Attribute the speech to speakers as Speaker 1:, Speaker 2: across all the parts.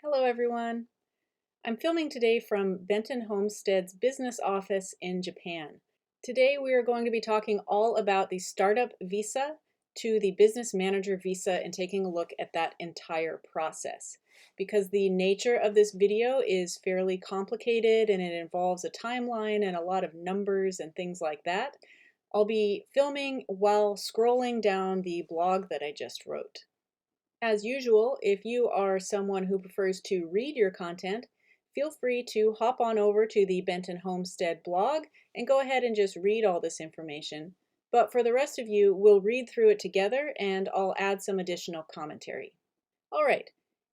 Speaker 1: Hello everyone. I'm filming today from Benton Homestead's business office in Japan. Today we are going to be talking all about the startup visa to the business manager visa and taking a look at that entire process. Because the nature of this video is fairly complicated and it involves a timeline and a lot of numbers and things like that, I'll be filming while scrolling down the blog that I just wrote. As usual, if you are someone who prefers to read your content, feel free to hop on over to the Benton Homestead blog and go ahead and just read all this information. But for the rest of you, we'll read through it together and I'll add some additional commentary. All right,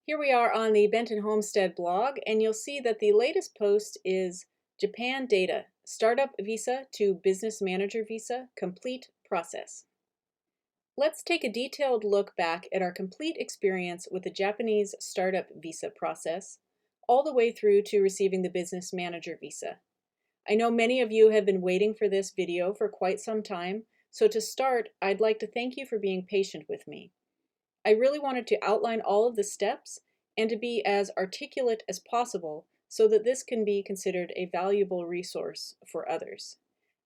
Speaker 1: here we are on the Benton Homestead blog, and you'll see that the latest post is Japan Data, Startup Visa to Business Manager Visa, Complete Process. Let's take a detailed look back at our complete experience with the Japanese startup visa process, all the way through to receiving the business manager visa. I know many of you have been waiting for this video for quite some time, so to start, I'd like to thank you for being patient with me. I really wanted to outline all of the steps and to be as articulate as possible so that this can be considered a valuable resource for others.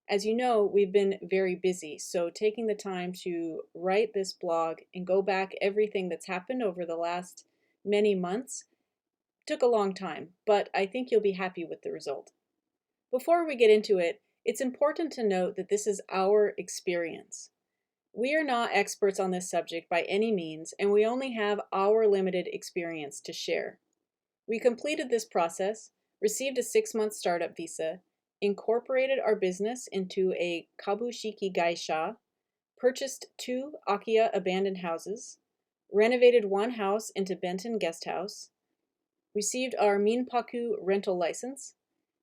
Speaker 1: As you know, we've been very busy, so taking the time to write this blog and go back everything that's happened over the last many months took a long time, but I think you'll be happy with the result. Before we get into it, it's important to note that this is our experience. We are not experts on this subject by any means, and we only have our limited experience to share. We completed this process, received a 6-month startup visa, incorporated our business into a kabushiki gaisha, purchased 2 Akiya abandoned houses, renovated 1 house into Benton Guesthouse, received our Minpaku rental license,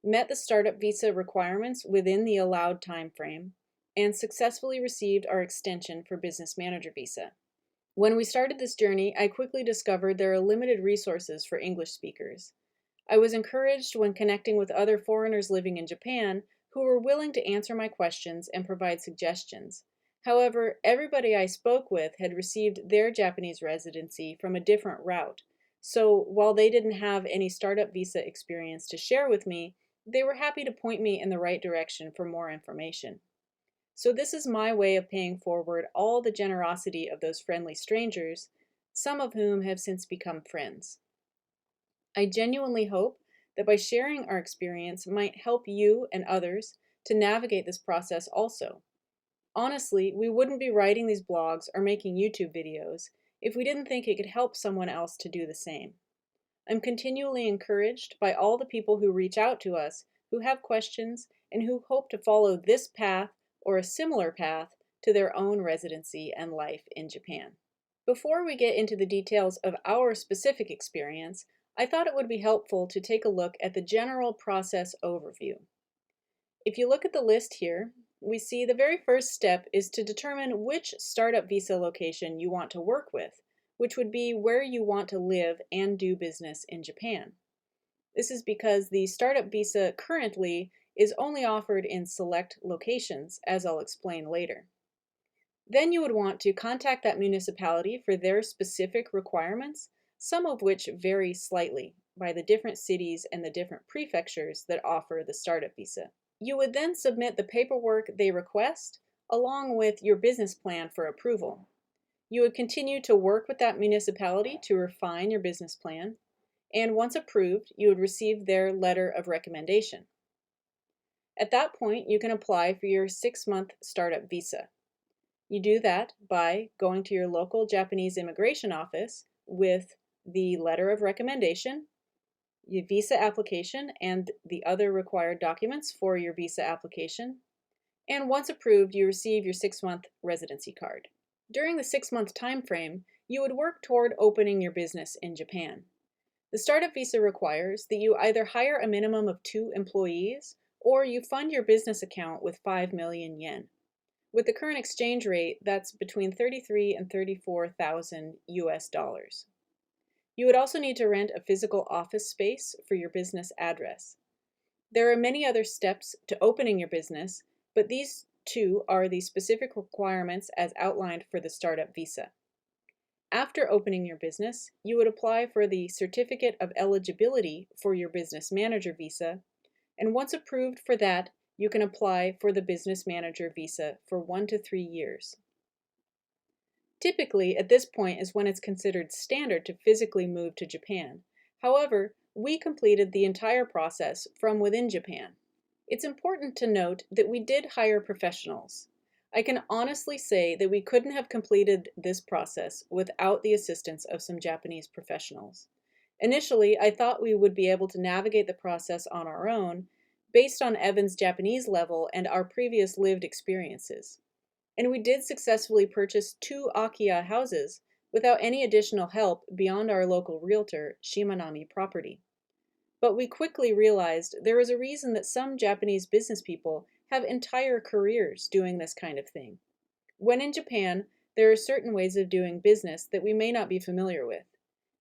Speaker 1: met the startup visa requirements within the allowed time frame, and successfully received our extension for business manager visa. When we started this journey, I quickly discovered there are limited resources for English speakers. I was encouraged when connecting with other foreigners living in Japan who were willing to answer my questions and provide suggestions. However, everybody I spoke with had received their Japanese residency from a different route, so while they didn't have any startup visa experience to share with me, they were happy to point me in the right direction for more information. So this is my way of paying forward all the generosity of those friendly strangers, some of whom have since become friends. I genuinely hope that by sharing our experience might help you and others to navigate this process also. Honestly, we wouldn't be writing these blogs or making YouTube videos if we didn't think it could help someone else to do the same. I'm continually encouraged by all the people who reach out to us who have questions and who hope to follow this path or a similar path to their own residency and life in Japan. Before we get into the details of our specific experience, I thought it would be helpful to take a look at the general process overview. If you look at the list here, we see the very first step is to determine which startup visa location you want to work with, which would be where you want to live and do business in Japan. This is because the startup visa currently is only offered in select locations, as I'll explain later. Then you would want to contact that municipality for their specific requirements, some of which vary slightly by the different cities and the different prefectures that offer the startup visa. You would then submit the paperwork they request along with your business plan for approval. You would continue to work with that municipality to refine your business plan, and once approved, you would receive their letter of recommendation. At that point, you can apply for your 6-month startup visa. You do that by going to your local Japanese immigration office with the letter of recommendation, your visa application, and the other required documents for your visa application. And once approved, you receive your 6-month residency card. During the 6-month time frame, you would work toward opening your business in Japan. The startup visa requires that you either hire a minimum of 2 employees or you fund your business account with 5 million yen. With the current exchange rate, that's between 33 and 34,000 US dollars. You would also need to rent a physical office space for your business address. There are many other steps to opening your business, but these 2 are the specific requirements as outlined for the startup visa. After opening your business, you would apply for the Certificate of Eligibility for your Business Manager visa, and once approved for that, you can apply for the Business Manager visa for 1 to 3 years. Typically, at this point is when it's considered standard to physically move to Japan. However, we completed the entire process from within Japan. It's important to note that we did hire professionals. I can honestly say that we couldn't have completed this process without the assistance of some Japanese professionals. Initially, I thought we would be able to navigate the process on our own, based on Evan's Japanese level and our previous lived experiences. And we did successfully purchase 2 Akiya houses without any additional help beyond our local realtor, Shimanami Property. But we quickly realized there is a reason that some Japanese business people have entire careers doing this kind of thing. When in Japan, there are certain ways of doing business that we may not be familiar with.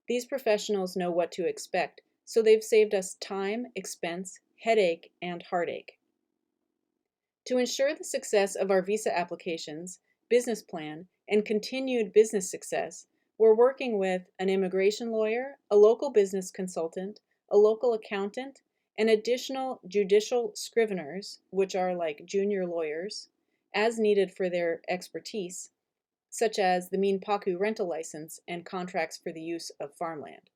Speaker 1: These professionals know what to expect, so they've saved us time, expense, headache, and heartache. To ensure the success of our visa applications, business plan, and continued business success, we're working with an immigration lawyer, a local business consultant, a local accountant, and additional judicial scriveners, which are like junior lawyers, as needed for their expertise, such as the Minpaku rental license and contracts for the use of farmland.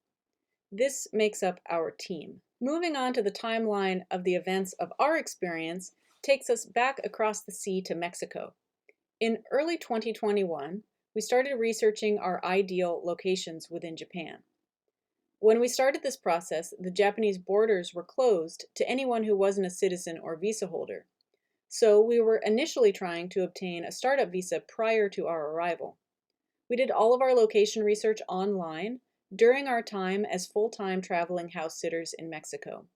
Speaker 1: This makes up our team. Moving on to the timeline of the events of our experience takes us back across the sea to Mexico. In early 2021, we started researching our ideal locations within Japan. When we started this process, the Japanese borders were closed to anyone who wasn't a citizen or visa holder. So we were initially trying to obtain a startup visa prior to our arrival. We did all of our location research online during our time as full-time traveling house sitters in Mexico.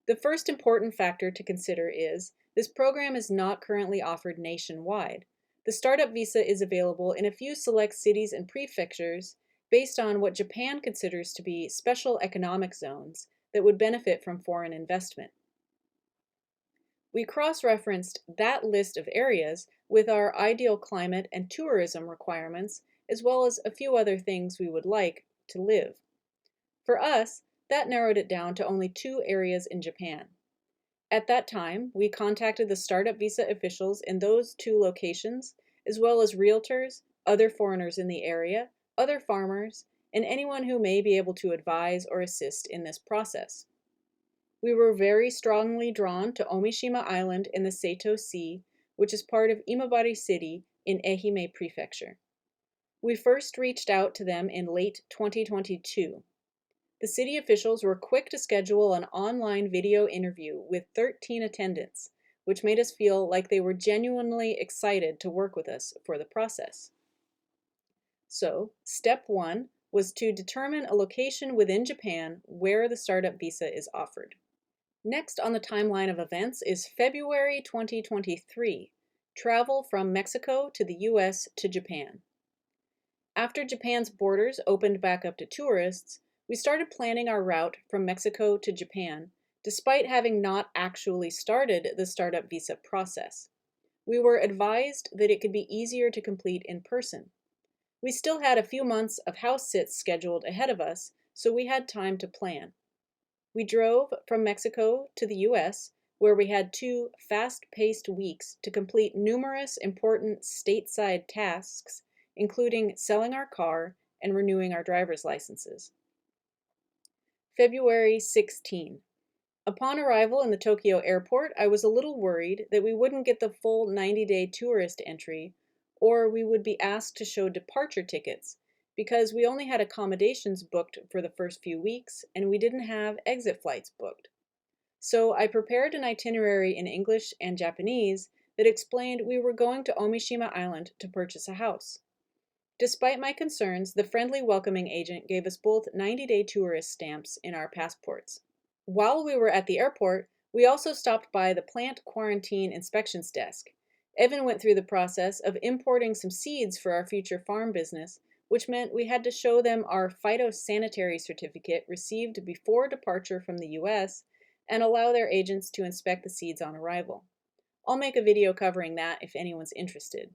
Speaker 1: The first important factor to consider is this program is not currently offered nationwide. The startup visa is available in a few select cities and prefectures based on what Japan considers to be special economic zones that would benefit from foreign investment. We cross-referenced that list of areas with our ideal climate and tourism requirements, as well as a few other things we would like to live. For us, that narrowed it down to only 2 areas in Japan. At that time, we contacted the startup visa officials in those 2 locations, as well as realtors, other foreigners in the area, other farmers, and anyone who may be able to advise or assist in this process. We were very strongly drawn to Ōmishima Island in the Seto Sea, which is part of Imabari City in Ehime Prefecture. We first reached out to them in late 2022. The city officials were quick to schedule an online video interview with 13 attendants, which made us feel like they were genuinely excited to work with us for the process. So, step 1 was to determine a location within Japan where the startup visa is offered. Next on the timeline of events is February 2023, travel from Mexico to the US to Japan. After Japan's borders opened back up to tourists, we started planning our route from Mexico to Japan, despite having not actually started the startup visa process. We were advised that it could be easier to complete in person. We still had a few months of house sits scheduled ahead of us, so we had time to plan. We drove from Mexico to the US, where we had 2 fast-paced weeks to complete numerous important stateside tasks, including selling our car and renewing our driver's licenses. February 16. Upon arrival in the Tokyo airport, I was a little worried that we wouldn't get the full 90-day tourist entry, or we would be asked to show departure tickets, because we only had accommodations booked for the first few weeks, and we didn't have exit flights booked. So I prepared an itinerary in English and Japanese that explained we were going to Ōmishima Island to purchase a house. Despite my concerns, the friendly welcoming agent gave us both 90-day tourist stamps in our passports. While we were at the airport, we also stopped by the plant quarantine inspections desk. Evan went through the process of importing some seeds for our future farm business, which meant we had to show them our phytosanitary certificate received before departure from the US and allow their agents to inspect the seeds on arrival. I'll make a video covering that if anyone's interested.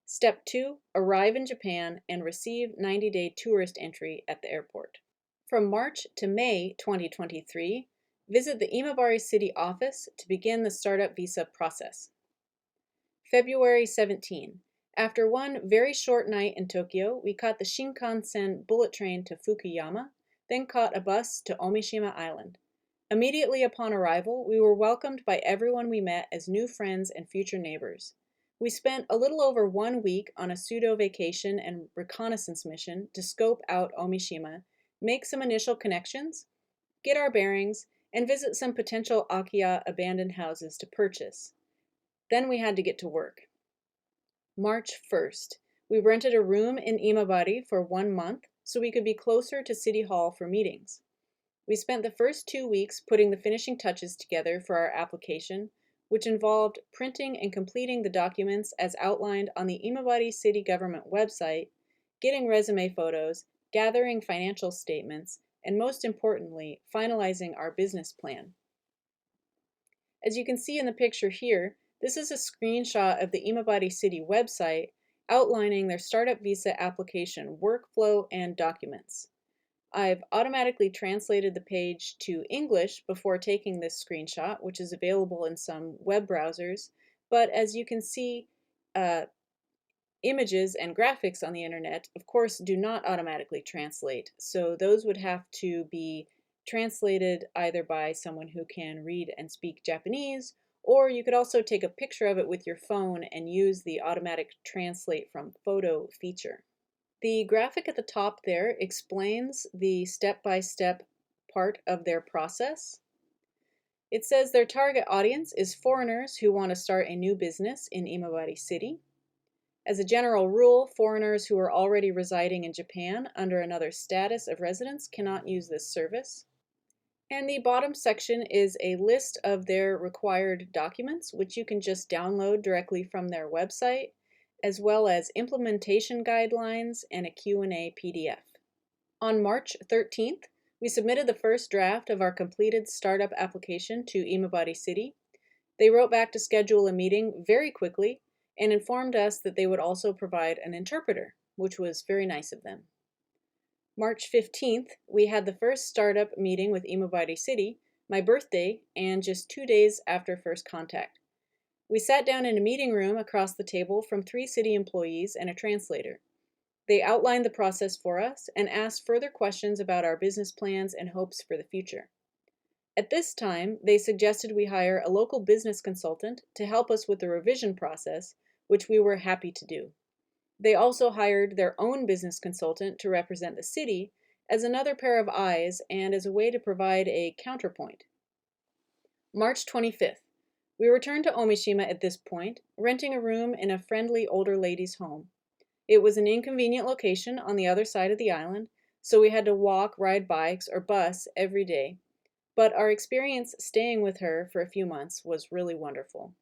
Speaker 1: Step 2, arrive in Japan and receive 90-day tourist entry at the airport. From March to May 2023, visit the Imabari City office to begin the startup visa process. February 17. After one very short night in Tokyo, we caught the Shinkansen bullet train to Fukuyama, then caught a bus to Ōmishima Island. Immediately upon arrival, we were welcomed by everyone we met as new friends and future neighbors. We spent a little over 1 week on a pseudo-vacation and reconnaissance mission to scope out Ōmishima, make some initial connections, get our bearings, and visit some potential Akiya abandoned houses to purchase. Then we had to get to work. March 1st, we rented a room in Imabari for 1 month so we could be closer to City Hall for meetings. We spent the first 2 weeks putting the finishing touches together for our application, which involved printing and completing the documents as outlined on the Imabari City Government website, getting resume photos, gathering financial statements, and most importantly, finalizing our business plan. As you can see in the picture here, this is a screenshot of the Imabari City website outlining their startup visa application workflow and documents. I've automatically translated the page to English before taking this screenshot, which is available in some web browsers, but as you can see, images and graphics on the internet, of course, do not automatically translate, so those would have to be translated either by someone who can read and speak Japanese, or you could also take a picture of it with your phone and use the automatic translate from photo feature. The graphic at the top there explains the step-by-step part of their process. It says their target audience is foreigners who want to start a new business in Imabari City. As a general rule, foreigners who are already residing in Japan under another status of residence cannot use this service. And the bottom section is a list of their required documents, which you can just download directly from their website, as well as implementation guidelines and a Q&A PDF. On March 13th, we submitted the first draft of our completed startup application to Imabari City. They wrote back to schedule a meeting very quickly and informed us that they would also provide an interpreter, which was very nice of them. March 15th, we had the first startup meeting with Imabari City, my birthday, and just 2 days after first contact. We sat down in a meeting room across the table from 3 city employees and a translator. They outlined the process for us and asked further questions about our business plans and hopes for the future. At this time, they suggested we hire a local business consultant to help us with the revision process, which we were happy to do. They also hired their own business consultant to represent the city as another pair of eyes and as a way to provide a counterpoint. March 25th. We returned to Ōmishima at this point, renting a room in a friendly older lady's home. It was an inconvenient location on the other side of the island, so we had to walk, ride bikes, or bus every day. But our experience staying with her for a few months was really wonderful.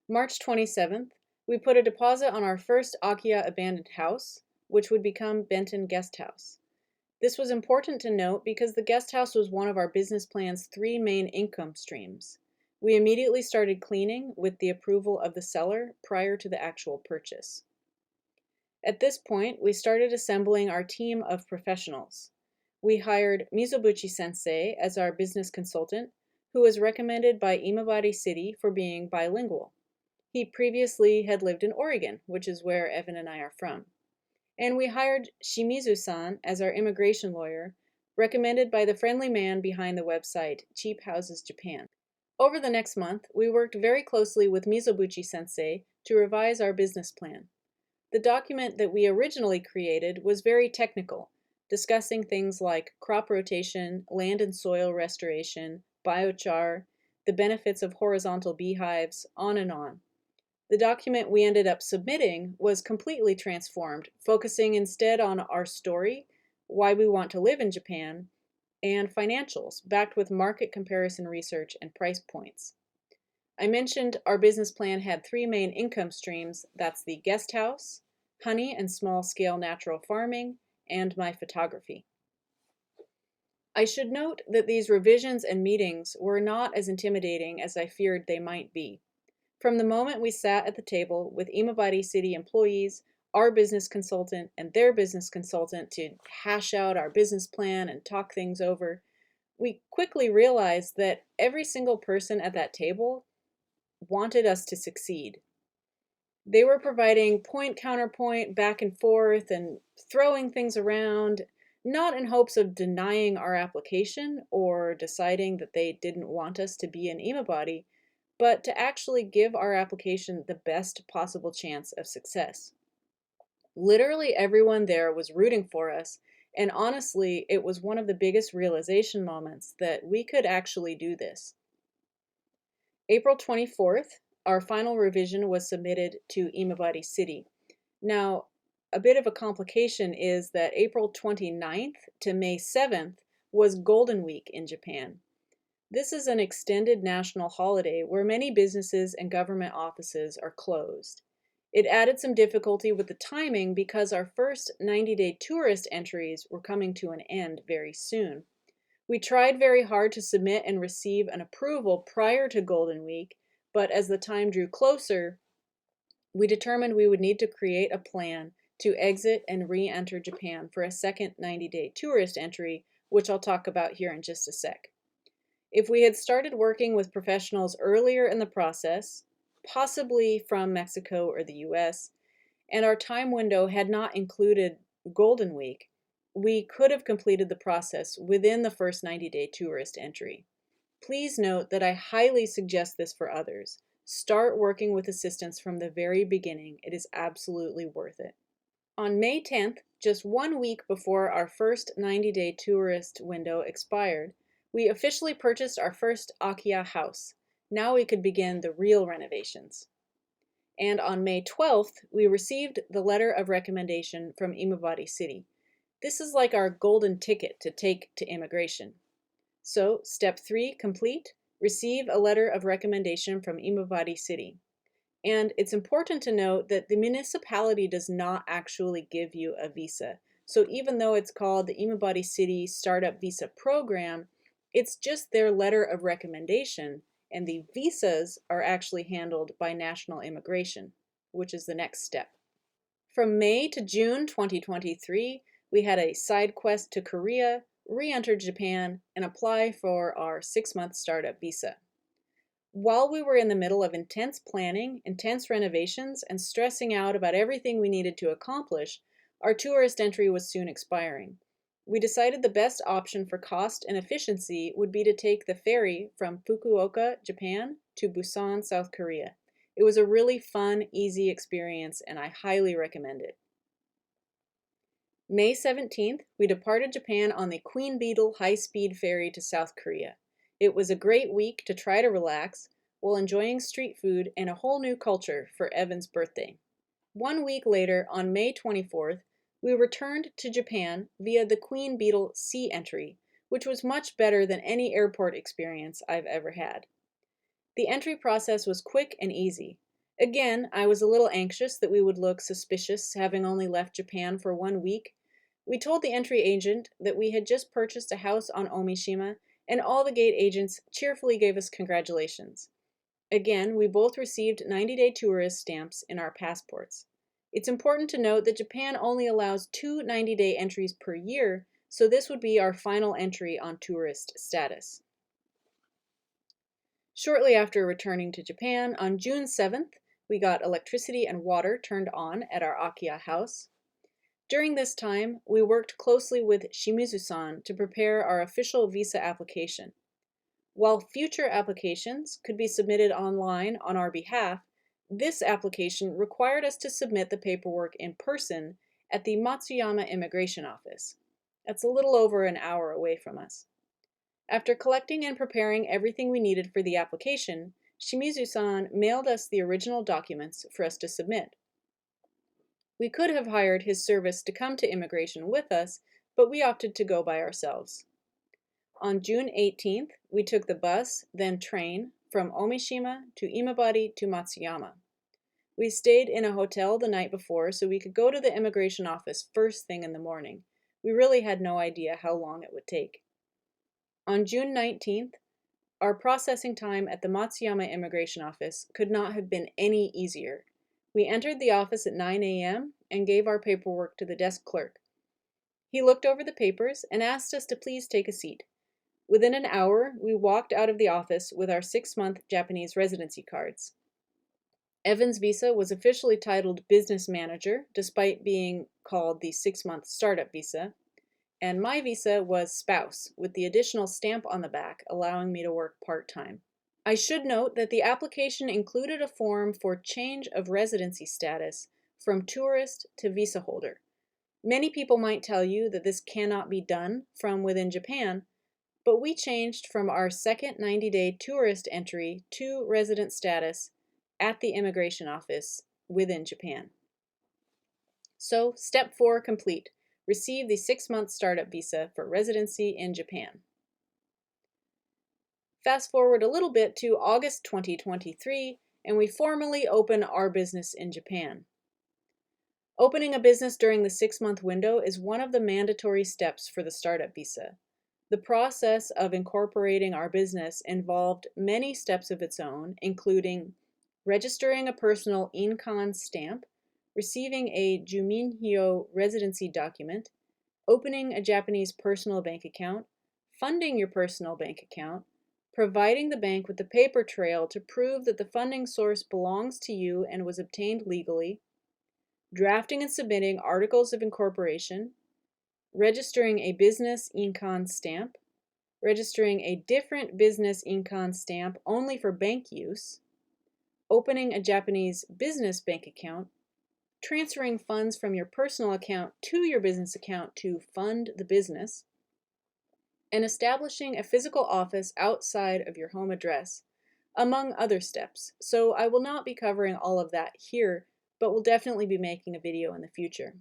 Speaker 1: March 27th, we put a deposit on our first Akiya abandoned house, which would become Benton Guesthouse. This was important to note because the guest house was one of our business plan's 3 main income streams. We immediately started cleaning with the approval of the seller prior to the actual purchase. At this point, we started assembling our team of professionals. We hired Mizobuchi-sensei as our business consultant, who was recommended by Imabari City for being bilingual. He previously had lived in Oregon, which is where Evan and I are from. And we hired Shimizu-san as our immigration lawyer, recommended by the friendly man behind the website, Cheap Houses Japan. Over the next month, we worked very closely with Mizobuchi-sensei to revise our business plan. The document that we originally created was very technical, discussing things like crop rotation, land and soil restoration, biochar, the benefits of horizontal beehives, on and on. The document we ended up submitting was completely transformed, focusing instead on our story, why we want to live in Japan, and financials, backed with market comparison research and price points. I mentioned our business plan had 3 main income streams. That's the guest house, honey and small-scale natural farming, and my photography. I should note that these revisions and meetings were not as intimidating as I feared they might be. From the moment we sat at the table with Imabari City employees, our business consultant, and their business consultant to hash out our business plan and talk things over, we quickly realized that every single person at that table wanted us to succeed. They were providing point counterpoint back and forth and throwing things around, not in hopes of denying our application or deciding that they didn't want us to be an Imabari, but to actually give our application the best possible chance of success. Literally everyone there was rooting for us, and honestly, it was one of the biggest realization moments that we could actually do this. April 24th, our final revision was submitted to Imabari City. Now, a bit of a complication is that April 29th to May 7th was Golden Week in Japan. This is an extended national holiday where many businesses and government offices are closed. It added some difficulty with the timing because our first 90-day tourist entries were coming to an end very soon. We tried very hard to submit and receive an approval prior to Golden Week, but as the time drew closer, we determined we would need to create a plan to exit and re-enter Japan for a second 90-day tourist entry, which I'll talk about here in just a sec. If we had started working with professionals earlier in the process, possibly from Mexico or the US, and our time window had not included Golden Week, we could have completed the process within the first 90-day tourist entry. Please note that I highly suggest this for others. Start working with assistance from the very beginning. It is absolutely worth it. On May 10th, just 1 week before our first 90-day tourist window expired, we officially purchased our first Akiya house. Now we could begin the real renovations. And on May 12th, we received the letter of recommendation from Imabari City. This is like our golden ticket to take to immigration. So, step 3 complete, receive a letter of recommendation from Imabari City. And it's important to note that the municipality does not actually give you a visa. So even though it's called the Imabari City Startup Visa Program, it's just their letter of recommendation, and the visas are actually handled by National Immigration, which is the next step. From May to June 2023, we had a side quest to Korea, re-enter Japan, and apply for our 6-month startup visa. While we were in the middle of intense planning, intense renovations, and stressing out about everything we needed to accomplish, our tourist entry was soon expiring. We decided the best option for cost and efficiency would be to take the ferry from Fukuoka, Japan, to Busan, South Korea. It was a really fun, easy experience, and I highly recommend it. May 17th, we departed Japan on the Queen Beetle high-speed ferry to South Korea. It was a great week to try to relax while enjoying street food and a whole new culture for Evan's birthday. 1 week later, on May 24th, we returned to Japan via the Queen Beetle Sea entry, which was much better than any airport experience I've ever had. The entry process was quick and easy. Again, I was a little anxious that we would look suspicious having only left Japan for 1 week. We told the entry agent that we had just purchased a house on Ōmishima, and all the gate agents cheerfully gave us congratulations. Again, we both received 90-day tourist stamps in our passports. It's important to note that Japan only allows 2 90-day entries per year, so this would be our final entry on tourist status. Shortly after returning to Japan, on June 7th, we got electricity and water turned on at our Akiya house. During this time, we worked closely with Shimizu-san to prepare our official visa application. While future applications could be submitted online on our behalf, this application required us to submit the paperwork in person at the Matsuyama Immigration Office. That's a little over an hour away from us. After collecting and preparing everything we needed for the application, Shimizu-san mailed us the original documents for us to submit. We could have hired his service to come to immigration with us, but we opted to go by ourselves. On June 18th, we took the bus, then train, from Ōmishima to Imabari to Matsuyama. We stayed in a hotel the night before so we could go to the immigration office first thing in the morning. We really had no idea how long it would take. On June 19th, Our processing time at the Matsuyama immigration office could not have been any easier. We entered the office at 9 a.m. and gave our paperwork to the desk clerk. He looked over the papers and asked us to please take a seat. Within an hour, we walked out of the office with our 6-month Japanese residency cards. Evan's visa was officially titled Business Manager, despite being called the 6-month Startup Visa, and my visa was Spouse, with the additional stamp on the back allowing me to work part-time. I should note that the application included a form for change of residency status from tourist to visa holder. Many people might tell you that this cannot be done from within Japan, but we changed from our second 90-day tourist entry to resident status at the immigration office within Japan. So, step 4 complete. Receive the 6-month startup visa for residency in Japan. Fast forward a little bit to August 2023, and we formally open our business in Japan. Opening a business during the 6-month window is one of the mandatory steps for the startup visa. The process of incorporating our business involved many steps of its own, including registering a personal inkan stamp, receiving a Juminhyo residency document, opening a Japanese personal bank account, funding your personal bank account, providing the bank with the paper trail to prove that the funding source belongs to you and was obtained legally, drafting and submitting articles of incorporation, registering a business inkan stamp, registering a different business inkan stamp only for bank use, opening a Japanese business bank account, transferring funds from your personal account to your business account to fund the business, and establishing a physical office outside of your home address, among other steps. So I will not be covering all of that here, but will definitely be making a video in the future.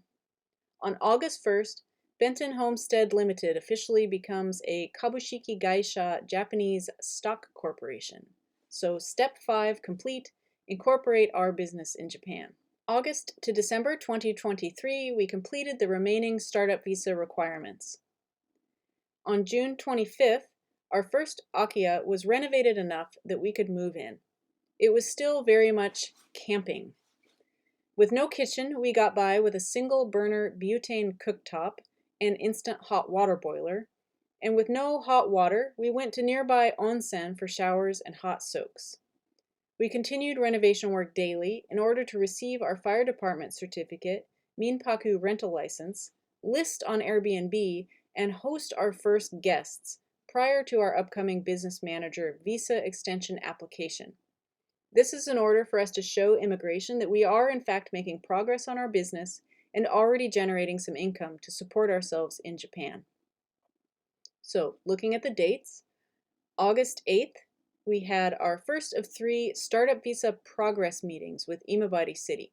Speaker 1: On August 1st, Benton Homestead Limited officially becomes a Kabushiki Gaisha Japanese Stock Corporation. So step 5 complete, incorporate our business in Japan. August to December 2023, we completed the remaining startup visa requirements. On June 25th, our first Akiya was renovated enough that we could move in. It was still very much camping. With no kitchen, we got by with a single burner butane cooktop and instant hot water boiler, and with no hot water, we went to nearby onsen for showers and hot soaks. We continued renovation work daily in order to receive our fire department certificate, Minpaku rental license, list on Airbnb, and host our first guests prior to our upcoming business manager visa extension application. This is in order for us to show immigration that we are in fact making progress on our business and already generating some income to support ourselves in Japan. So, looking at the dates, August 8th, we had our first of 3 startup visa progress meetings with Imabari City.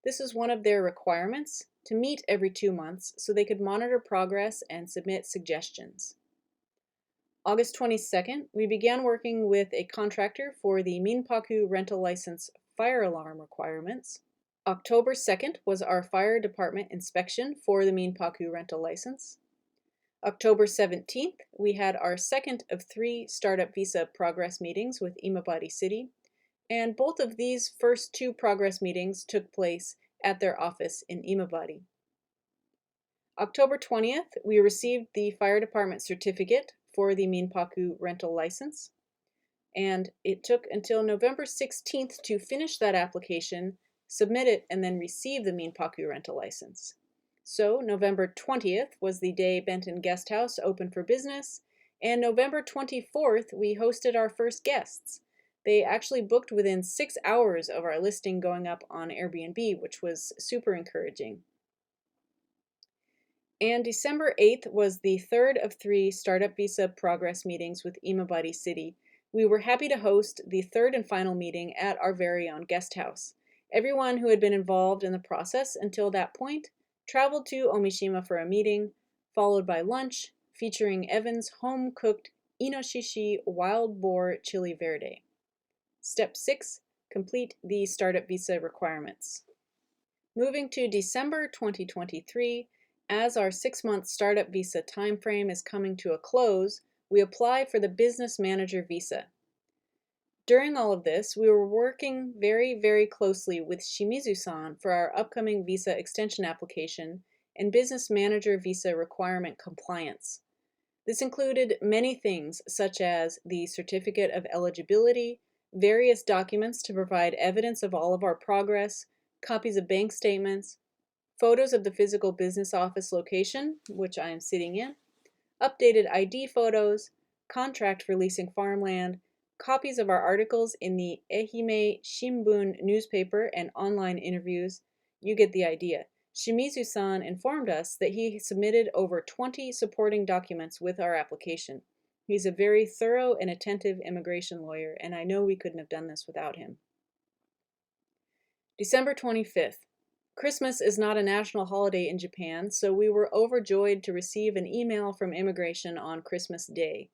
Speaker 1: This is one of their requirements to meet every 2 months so they could monitor progress and submit suggestions. August 22nd, we began working with a contractor for the Minpaku rental license fire alarm requirements. October 2nd was our fire department inspection for the Minpaku rental license. October 17th, we had our second of 3 startup visa progress meetings with Imabari City, and both of these first 2 progress meetings took place at their office in Imabari. October 20th, we received the fire department certificate for the Minpaku rental license, and it took until November 16th to finish that application, submit it, and then receive the Minpaku rental license. So November 20th was the day Benton Guesthouse opened for business, and November 24th we hosted our first guests. They actually booked within 6 hours of our listing going up on Airbnb, which was super encouraging. And December 8th was the third of 3 startup visa progress meetings with Imabari City. We were happy to host the third and final meeting at our very own guest house. Everyone who had been involved in the process until that point traveled to Ōmishima for a meeting, followed by lunch featuring Evan's home-cooked Inoshishi wild boar chili verde. Step 6, complete the startup visa requirements. Moving to December 2023, as our 6-month startup visa timeframe is coming to a close, we apply for the business manager visa. During all of this, we were working very, very closely with Shimizu-san for our upcoming visa extension application and business manager visa requirement compliance. This included many things such as the certificate of eligibility, various documents to provide evidence of all of our progress, copies of bank statements, photos of the physical business office location, which I am sitting in, updated ID photos, contract for leasing farmland, copies of our articles in the Ehime Shimbun newspaper, and online interviews. You get the idea. Shimizu-san informed us that he submitted over 20 supporting documents with our application. He's a very thorough and attentive immigration lawyer, and I know we couldn't have done this without him. December 25th. Christmas is not a national holiday in Japan, so we were overjoyed to receive an email from immigration on Christmas Day.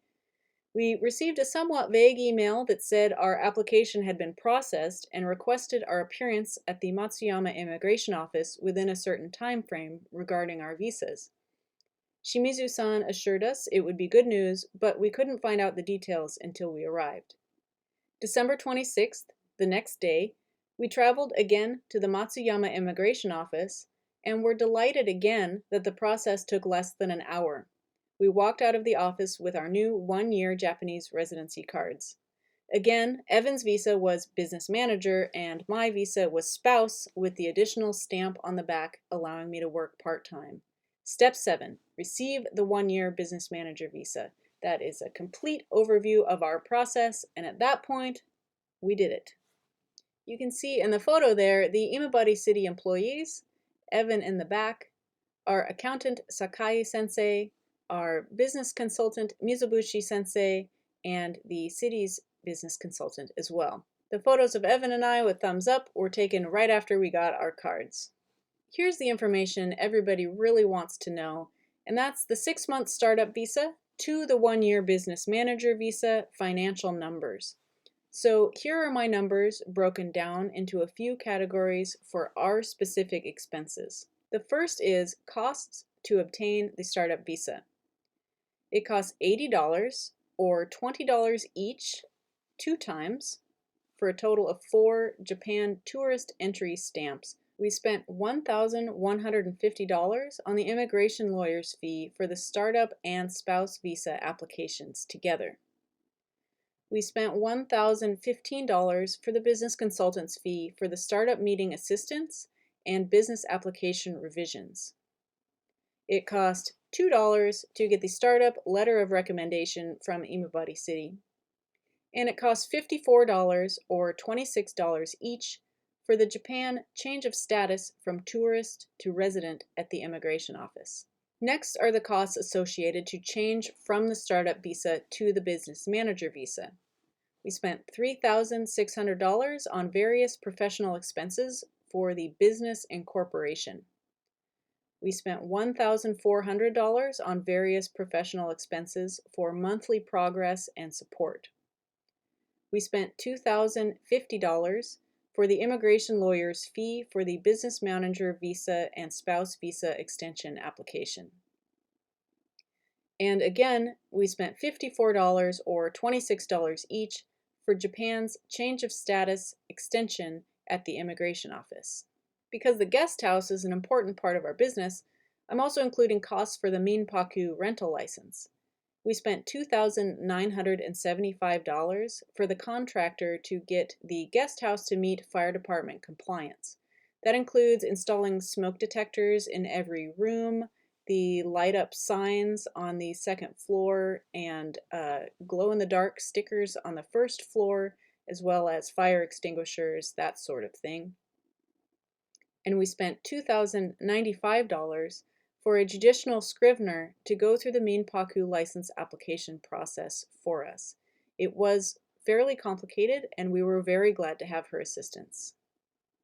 Speaker 1: We received a somewhat vague email that said our application had been processed and requested our appearance at the Matsuyama immigration office within a certain time frame regarding our visas. Shimizu-san assured us it would be good news, but we couldn't find out the details until we arrived. December 26th, the next day, we traveled again to the Matsuyama immigration office and were delighted again that the process took less than an hour. We walked out of the office with our new one-year Japanese residency cards. Again, Evan's visa was business manager and my visa was spouse with the additional stamp on the back allowing me to work part-time. Step 7. Receive the one-year business manager visa. That is a complete overview of our process, and at that point, we did it. You can see in the photo there the Imabari city employees, Evan in the back, our accountant Sakai-sensei, our business consultant Mizobushi-sensei, and the city's business consultant as well. The photos of Evan and I with thumbs up were taken right after we got our cards. Here's the information everybody really wants to know, and that's the 6-month startup visa to the one-year business manager visa financial numbers. So here are my numbers broken down into a few categories for our specific expenses. The first is costs to obtain the startup visa. It costs $80 or $20 each 2 times for a total of 4 Japan tourist entry stamps. We spent $1,150 on the immigration lawyer's fee for the startup and spouse visa applications together. We spent $1,015 for the business consultant's fee for the startup meeting assistance and business application revisions. It cost $2 to get the startup letter of recommendation from Imabari City. And it cost $54 or $26 each for the Japan change of status from tourist to resident at the immigration office. Next are the costs associated to change from the startup visa to the business manager visa. We spent $3,600 on various professional expenses for the business incorporation. We spent $1,400 on various professional expenses for monthly progress and support. We spent $2,050 for the immigration lawyer's fee for the business manager visa and spouse visa extension application. And again, we spent $54 or $26 each for Japan's change of status extension at the immigration office. Because the guest house is an important part of our business, I'm also including costs for the Minpaku rental license. We spent $2,975 for the contractor to get the guest house to meet fire department compliance. That includes installing smoke detectors in every room, the light-up signs on the second floor, and glow-in-the-dark stickers on the first floor, as well as fire extinguishers, that sort of thing. And we spent $2,095 for a judicial scrivener to go through the Minpaku license application process for us. It was fairly complicated, and we were very glad to have her assistance.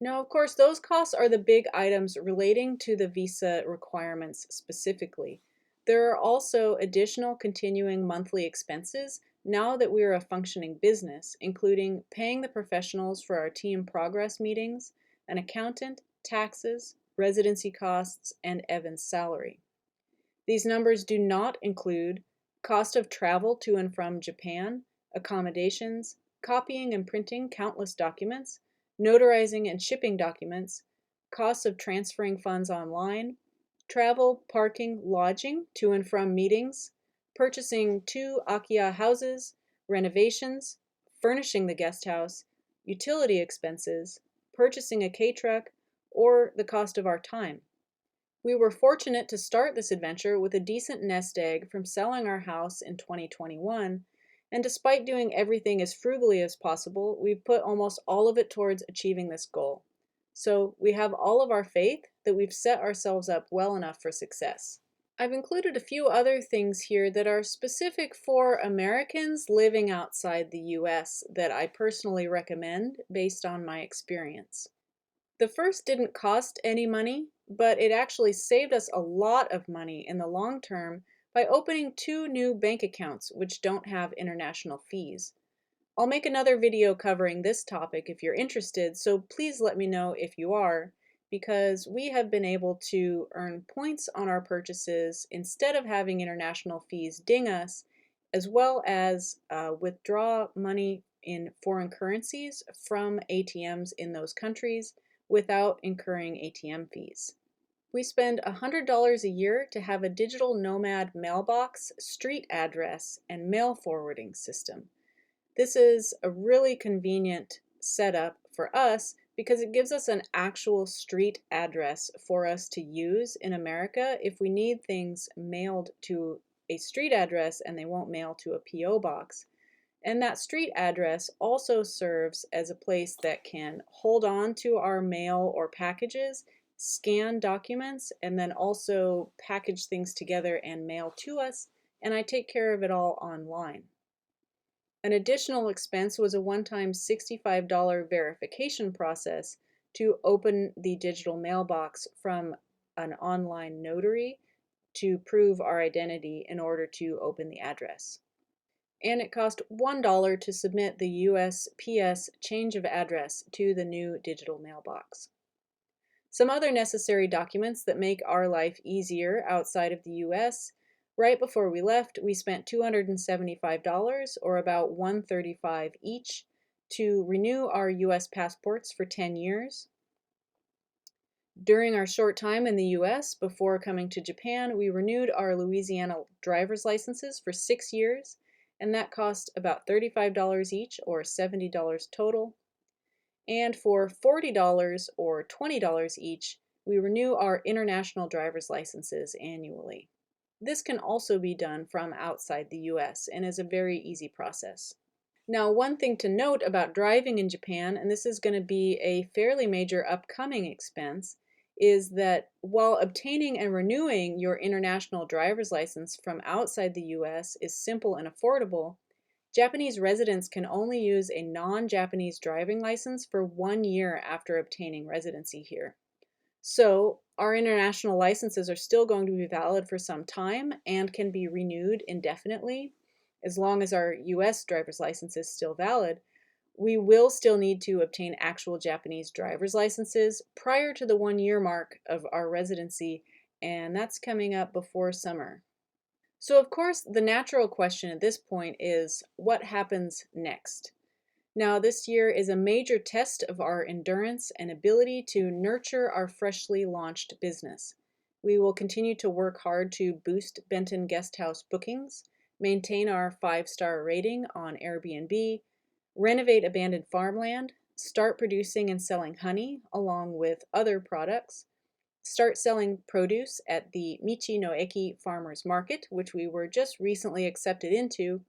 Speaker 1: Now, of course, those costs are the big items relating to the visa requirements specifically. There are also additional continuing monthly expenses now that we are a functioning business, including paying the professionals for our team progress meetings, an accountant, taxes, residency costs, and Evan's salary. These numbers do not include cost of travel to and from Japan, accommodations, copying and printing countless documents, notarizing and shipping documents, costs of transferring funds online, travel, parking, lodging to and from meetings, purchasing 2 Akiya houses, renovations, furnishing the guest house, utility expenses, purchasing a K-truck, or the cost of our time. We were fortunate to start this adventure with a decent nest egg from selling our house in 2021, and despite doing everything as frugally as possible, we've put almost all of it towards achieving this goal. So we have all of our faith that we've set ourselves up well enough for success. I've included a few other things here that are specific for Americans living outside the US that I personally recommend based on my experience. The first didn't cost any money, but it actually saved us a lot of money in the long term by opening 2 new bank accounts which don't have international fees. I'll make another video covering this topic if you're interested, so please let me know if you are, because we have been able to earn points on our purchases instead of having international fees ding us, as well as withdraw money in foreign currencies from ATMs in those countries without incurring ATM fees. We spend $100 a year to have a digital nomad mailbox, street address, and mail forwarding system. This is a really convenient setup for us because it gives us an actual street address for us to use in America if we need things mailed to a street address and they won't mail to a P.O. box. And that street address also serves as a place that can hold on to our mail or packages, scan documents, and then also package things together and mail to us, and I take care of it all online. An additional expense was a one-time $65 verification process to open the digital mailbox from an online notary to prove our identity in order to open the address. And it cost $1 to submit the USPS change of address to the new digital mailbox. Some other necessary documents that make our life easier outside of the US. Right before we left, we spent $275, or about $135 each, to renew our US passports for 10 years. During our short time in the US before coming to Japan, we renewed our Louisiana driver's licenses for 6 years, and that cost about $35 each, or $70 total. And for $40 or $20 each, we renew our international driver's licenses annually. This can also be done from outside the US and is a very easy process. Now, one thing to note about driving in Japan, and this is going to be a fairly major upcoming expense, is that while obtaining and renewing your international driver's license from outside the US is simple and affordable, Japanese residents can only use a non-Japanese driving license for 1 year after obtaining residency here. So, our international licenses are still going to be valid for some time and can be renewed indefinitely. As long as our US driver's license is still valid, we will still need to obtain actual Japanese driver's licenses prior to the 1 year mark of our residency, and that's coming up before summer. So of course, the natural question at this point is, what happens next? Now, this year is a major test of our endurance and ability to nurture our freshly launched business. We will continue to work hard to boost Benton Guesthouse bookings, maintain our 5-star rating on Airbnb, renovate abandoned farmland, start producing and selling honey along with other products, start selling produce at the Michi no Eki Farmers Market, which we were just recently accepted into,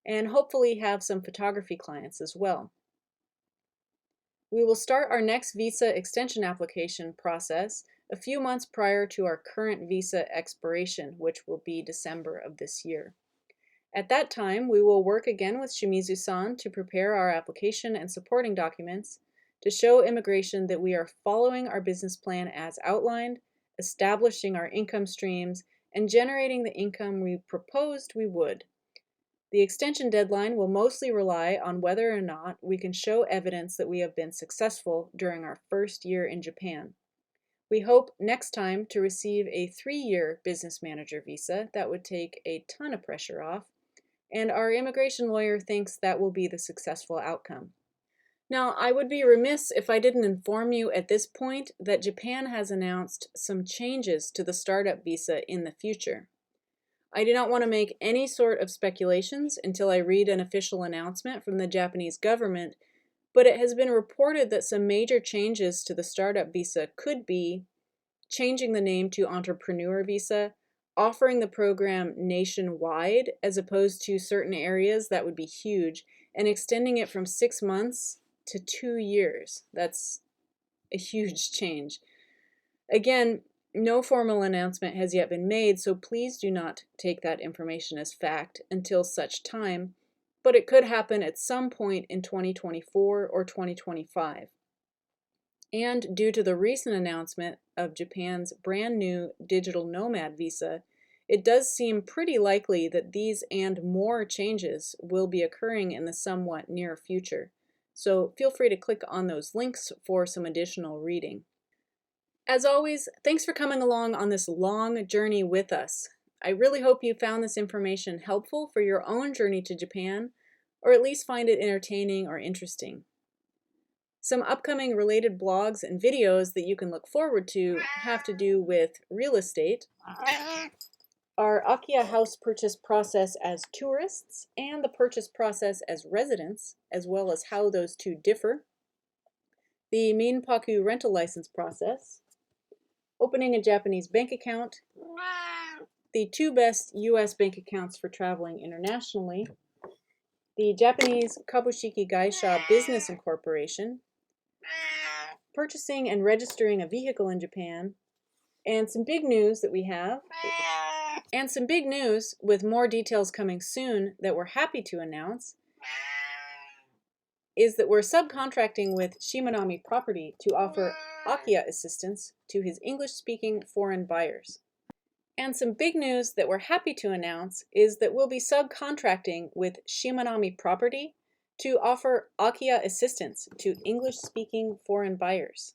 Speaker 1: and hopefully have some photography clients as well. We will start our next visa extension application process a few months prior to our current visa expiration, which will be December of this year. At that time, we will work again with Shimizu-san to prepare our application and supporting documents to show immigration that we are following our business plan as outlined, establishing our income streams, and generating the income we proposed we would. The extension deadline will mostly rely on whether or not we can show evidence that we have been successful during our first year in Japan. We hope next time to receive a 3-year business manager visa. That would take a ton of pressure off, and our immigration lawyer thinks that will be the successful outcome. Now, I would be remiss if I didn't inform you at this point that Japan has announced some changes to the startup visa in the future. I do not want to make any sort of speculations until I read an official announcement from the Japanese government, but it has been reported that some major changes to the startup visa could be changing the name to entrepreneur visa, offering the program nationwide as opposed to certain areas that would be huge, and extending it from 6 months to 2 years. That's a huge change. Again, no formal announcement has yet been made, so please do not take that information as fact until such time, but it could happen at some point in 2024 or 2025. And due to the recent announcement of Japan's brand new digital nomad visa, it does seem pretty likely that these and more changes will be occurring in the somewhat near future. So feel free to click on those links for some additional reading. As always, thanks for coming along on this long journey with us. I really hope you found this information helpful for your own journey to Japan, or at least find it entertaining or interesting. Some upcoming related blogs and videos that you can look forward to have to do with real estate, our Akiya house purchase process as tourists and the purchase process as residents, as well as how those two differ, the Minpaku rental license process, opening a Japanese bank account, the 2 best U.S. bank accounts for traveling internationally, the Japanese Kabushiki Gaisha Business Incorporation, purchasing and registering a vehicle in Japan, and some big news that we have, and some big news with more details coming soon that we're happy to announce, is that we're subcontracting with Shimanami Property to offer Akiya assistance to his English-speaking foreign buyers. And some big news that we're happy to announce is that we'll be subcontracting with Shimanami Property to offer Akiya assistance to English-speaking foreign buyers.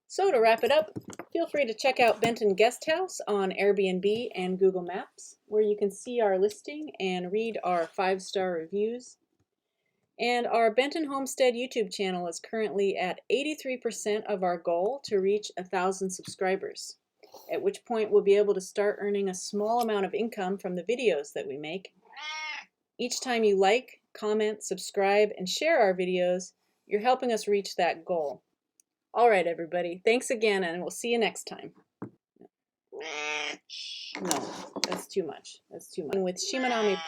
Speaker 1: So to wrap it up, feel free to check out Benton Guesthouse on Airbnb and Google Maps, where you can see our listing and read our 5-star reviews. And our Benton Homestead YouTube channel is currently at 83% of our goal to reach 1,000 subscribers, at which point we'll be able to start earning a small amount of income from the videos that we make. Each time you like, comment, subscribe, and share our videos, you're helping us reach that goal. All right, everybody. Thanks again, and we'll see you next time. No, that's too much. That's too much. With Shimanami